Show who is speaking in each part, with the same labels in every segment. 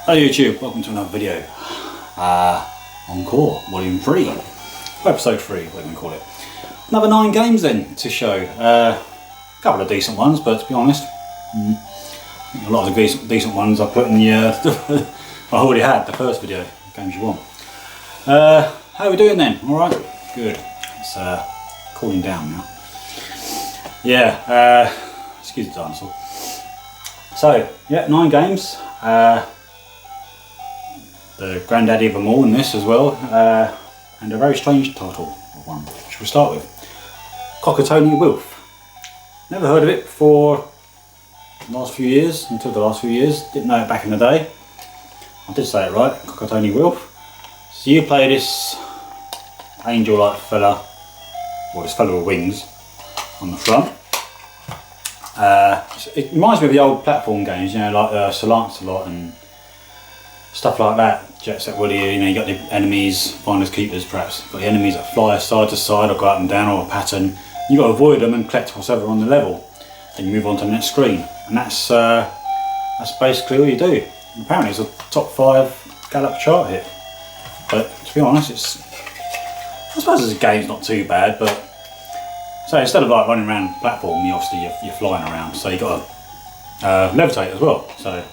Speaker 1: Hello YouTube, welcome to another video. Encore, Volume 3, or Episode 3, what are we going to call it. Another 9 games then to show. A couple of decent ones, but to be honest, I think a lot of the decent ones I put in the, I already had the first video, games you want. How are we doing then? Alright, good. It's cooling down now. Yeah, excuse the dinosaur. So, yeah, 9 games. The granddaddy of them all in this as well, and a very strange title of one, which we'll start with. Cockatony Wolf. Never heard of it before the last few years, until the last few years. Didn't know it back in the day. I did say it right, Cockatony Wolf. So you play this angel-like fella, or this fella with wings on the front. It reminds me of the old platform games, you know, like Sir Lancelot and stuff like that. Jet Set Willy, you know, you got the enemies, finders keepers perhaps. You've got the enemies that fly side to side or go up and down or a pattern. You've got to avoid them and collect what's ever on the level. Then you move on to the next screen. And that's basically all you do. And apparently it's a top 5 Gallup chart hit. But to be honest, I suppose as a game's not too bad, but so instead of like running around the platform, you're flying around, so you got to levitate as well. So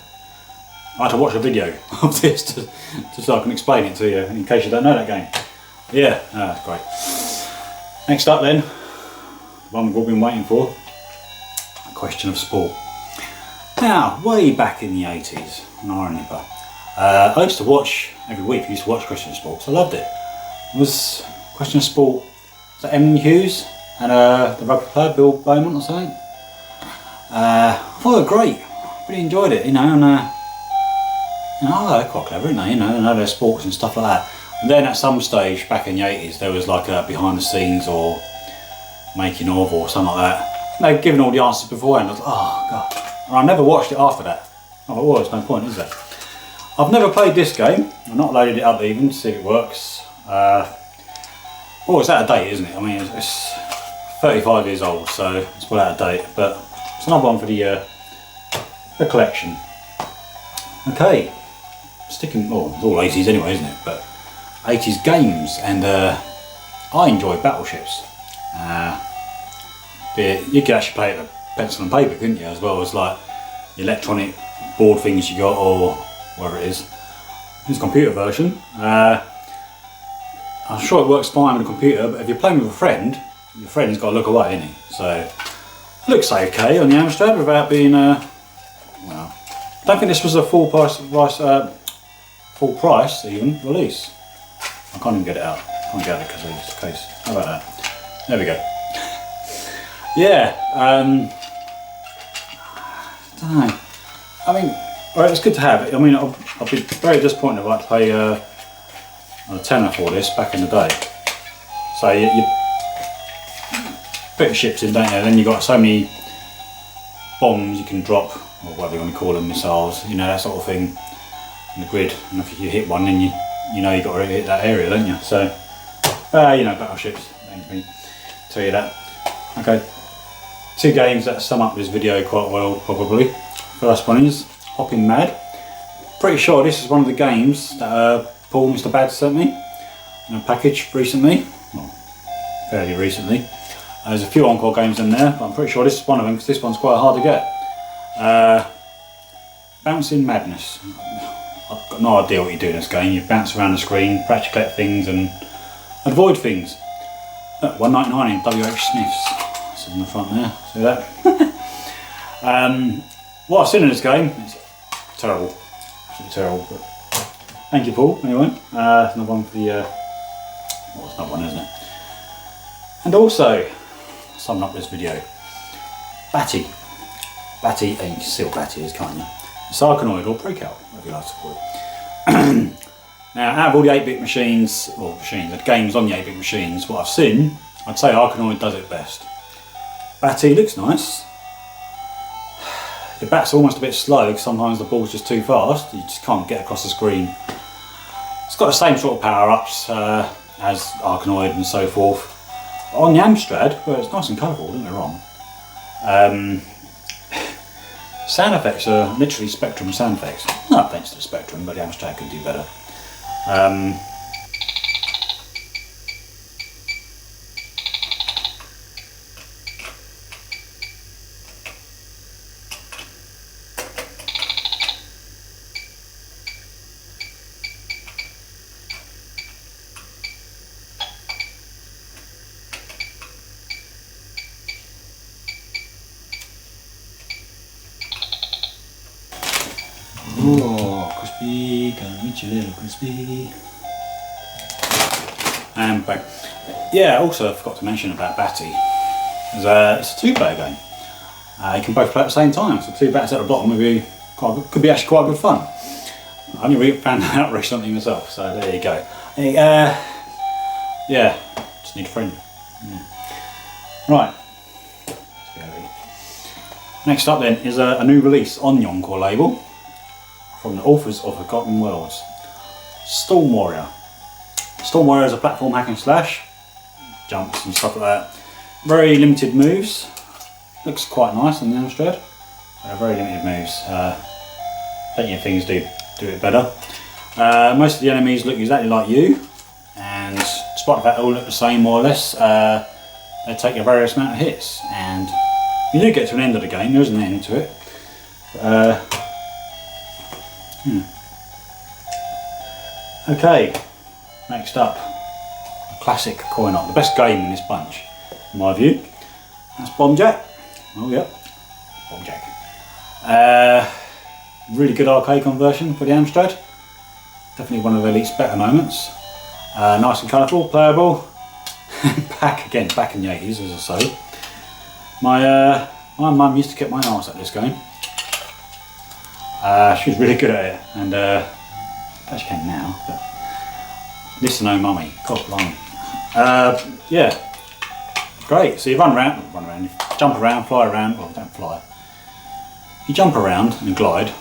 Speaker 1: I had to watch a video of this so I can explain it to you in case you don't know that game. Yeah, that's great. Next up then, the one we've all been waiting for, A Question of Sport. Now, way back in the 80s, when I remember, I used to watch, every week I used to watch Question of Sport, so I loved it. It was Question of Sport, was that Emlyn Hughes and the rugby player, Bill Beaumont or something? I thought they were great, really enjoyed it, you know, and they're quite clever, aren't they? You know, they know their sports and stuff like that. And then at some stage back in the 80s, there was like a behind the scenes or making of or something like that. They'd given all the answers beforehand. I was like, oh god. And I never watched it after that. I thought, well, there's no point, is there? I've never played this game. I've not loaded it up even to see if it works. Oh, it's out of date, isn't it? I mean, it's 35 years old, so it's well out of date. But it's another one for the collection. Okay. Sticking, well, it's all 80s anyway, isn't it? But 80s games, and I enjoy battleships. You could actually play it with pencil and paper, couldn't you? As well as like the electronic board things you got, or whatever it is. This computer version. I'm sure it works fine with a computer, but if you're playing with a friend, your friend's got to look away, isn't he? So it looks okay on the Amstrad without being well. I don't think this was a full price even release. I can't even get it out. I can't get it because of this case. How about that? There we go. Yeah. I don't know. I mean, alright, it's good to have it. I mean, I'll be very disappointed if I had to pay a tenner for this back in the day. So you put your ships in, don't you? Then you've got so many bombs you can drop, or whatever you want to call them, missiles, you know, that sort of thing, in the grid. And if you hit one, then you know you've got to hit that area, don't you? So, you know, battleships, don't me tell you that. Okay, 2 games that sum up this video quite well, probably. First one is Hopping Mad. Pretty sure this is one of the games that Paul, Mr. Bad, sent me in a package recently, well, fairly recently. There's a few Encore games in there, but I'm pretty sure this is one of them because this one's quite hard to get. Bouncing Madness. I've got no idea what you do in this game. You bounce around the screen, practically collect things and avoid things. Look, $1.99 in WH Smith's. It's in the front there, see that? What I've seen in this game is terrible. Absolutely terrible. But thank you, Paul, anyway. Another one for the, well, it's another one, isn't it? And also, summing up this video, Batty. Batty, and you can see what Batty is, can't you? It's Arkanoid or Breakout, whatever you like to call it. Now, out of all the 8-bit machines, the games on the 8-bit machines, what I've seen, I'd say Arkanoid does it best. Batty looks nice. The bat's almost a bit slow because sometimes the ball's just too fast, you just can't get across the screen. It's got the same sort of power-ups as Arkanoid and so forth. But on the Amstrad, where it's nice and colourful, don't get me wrong, sound effects are literally Spectrum sound effects. No offence to the Spectrum, but the Amstrad could do better. Oh, crispy, gonna meet you little crispy. And back. Yeah, also I forgot to mention about Batty. It's a 2-player game. You can both play at the same time, so 2 bats at the bottom could be actually quite good fun. I only found that out recently myself, so there you go. Yeah, just need a friend. Right. Next up then is a new release on the Encore label from the authors of Forgotten Worlds, Storm Warrior. Storm Warrior is a platform hack and slash, jumps and stuff like that. Very limited moves. Looks quite nice on the Amstrad. Very limited moves. Plenty of things do it better. Most of the enemies look exactly like you, and despite the fact they all look the same more or less, they take a various amount of hits. And you do get to an end of the game. There is an end to it. Okay, next up, a classic coin-op, the best game in this bunch, in my view. That's Bomb Jack. Oh yeah, Bomb Jack. Really good arcade conversion for the Amstrad. Definitely one of Elite's better moments. Nice and colourful, playable. back in the 80s, as I say. My mum used to get my arse at this game. She was really good at it, and she can now, but listen, oh mummy, God blimey. Yeah, great. So you run around, you jump around, fly around. Well, don't fly. You jump around and glide,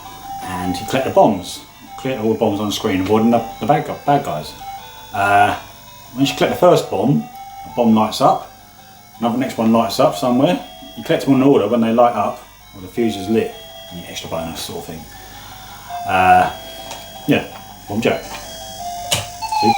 Speaker 1: and you collect the bombs. Collect all the bombs on the screen, avoiding the bad guys. Once you collect the first bomb, a bomb lights up. Another next one lights up somewhere. You collect them in order. When they light up, or the fuse is lit, you get extra bonus sort of thing. Yeah, Bomb Jack. See?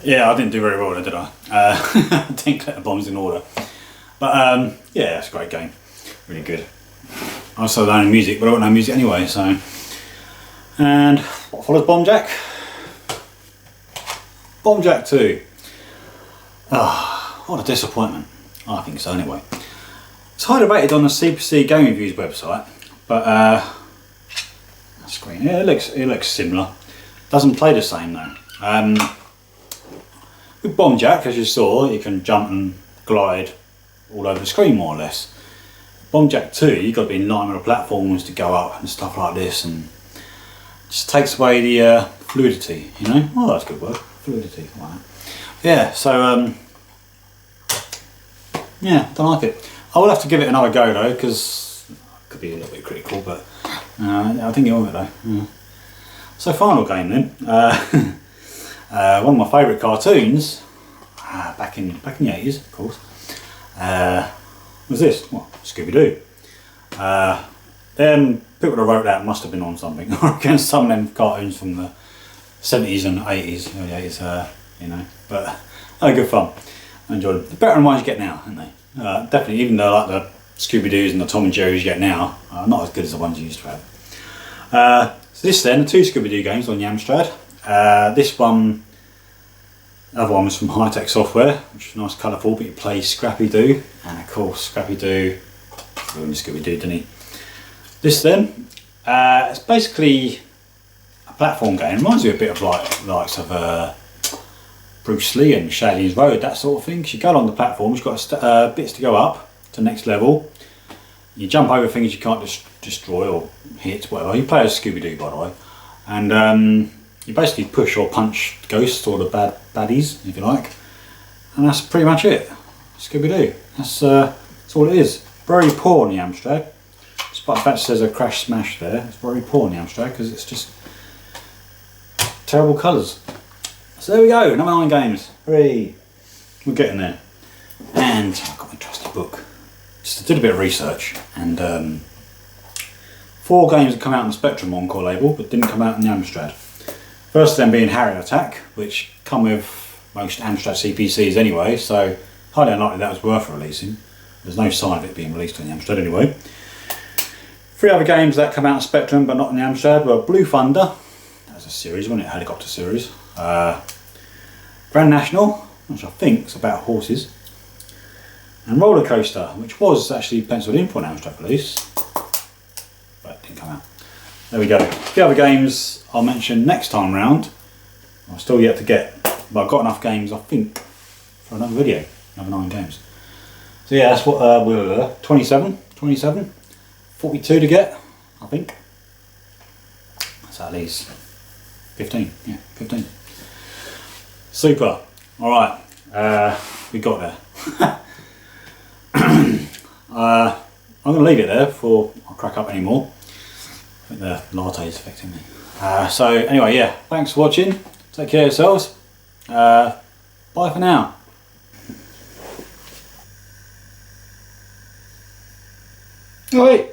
Speaker 1: Yeah, I didn't do very well there, did I? I didn't collect the bombs in order. But yeah, it's a great game. Really good. I also learning music, but I don't know music anyway, so. And what follows Bomb Jack? Bomb Jack 2. Ah, what a disappointment. I think so anyway. It's highly rated on the CPC Game Reviews website, but screen, yeah, it looks similar. Doesn't play the same though. With Bomb Jack, as you saw, you can jump and glide all over the screen more or less. Bomb Jack 2, you've got to be in line with the platforms to go up and stuff like this, and Just takes away the fluidity, you know. Oh, that's a good word, fluidity. Wow. Yeah, so yeah, don't like it. I will have to give it another go though, because it could be a little bit critical, but I think you'll it though. Yeah. So final game then. One of my favourite cartoons, back in the 80s, of course, was this. What? Scooby-Doo. Them people that wrote that must have been on something. I reckon some of them cartoons from the 70s and 80s, early 80s, you know. But they're good fun. I enjoyed them. They're better than ones you get now, aren't they? Definitely, even though like the Scooby-Doos and the Tom and Jerry's you get now, not as good as the ones you used to have. So this then, the two Scooby-Doo games on the Amstrad. This one, the other one was from High-Tech Software, which is nice, colourful, but you play Scrappy-Doo, and of course Scrappy-Doo ruined Scooby-Doo, didn't he? This then, it's basically a platform game. Reminds me a bit of like the likes of Bruce Lee and Shailene Road, that sort of thing. You go along the platform, you've got bits to go up to the next level. You jump over things you can't destroy or hit, whatever. You play as Scooby-Doo, by the way. And you basically push or punch ghosts or the baddies, if you like. And that's pretty much it. Scooby-Doo. That's all it is. Very poor on the Amstrad. Despite the fact it says a crash smash there, it's very poor on the Amstrad because it's just terrible colours. So there we go, number 9 games. Hooray! We're getting there. And I've got my trusty book. Just did a bit of research, and 4 games have come out on the Spectrum Encore label, but didn't come out on the Amstrad. First of them being Harrier Attack, which come with most Amstrad CPCs anyway, so highly unlikely that was worth releasing. There's no sign of it being released on the Amstrad anyway. 3 other games that come out on Spectrum but not on the Amstrad were Blue Thunder, that was a series, wasn't it? A helicopter series. Grand National, which I think is about horses. And Roller Coaster, which was actually penciled in for an Amstrad release, but it didn't come out. There we go. The other games I'll mention next time round. I'm still yet to get, but I've got enough games, I think, for another video. Another 9 games. So yeah, that's what we're 27, 42 to get, I think. That's at least 15, yeah, 15. Super. All right, we got there. I'm going to leave it there before I crack up anymore. I think the latte is affecting me. So anyway, yeah, thanks for watching. Take care of yourselves. Bye for now. Oh, wait.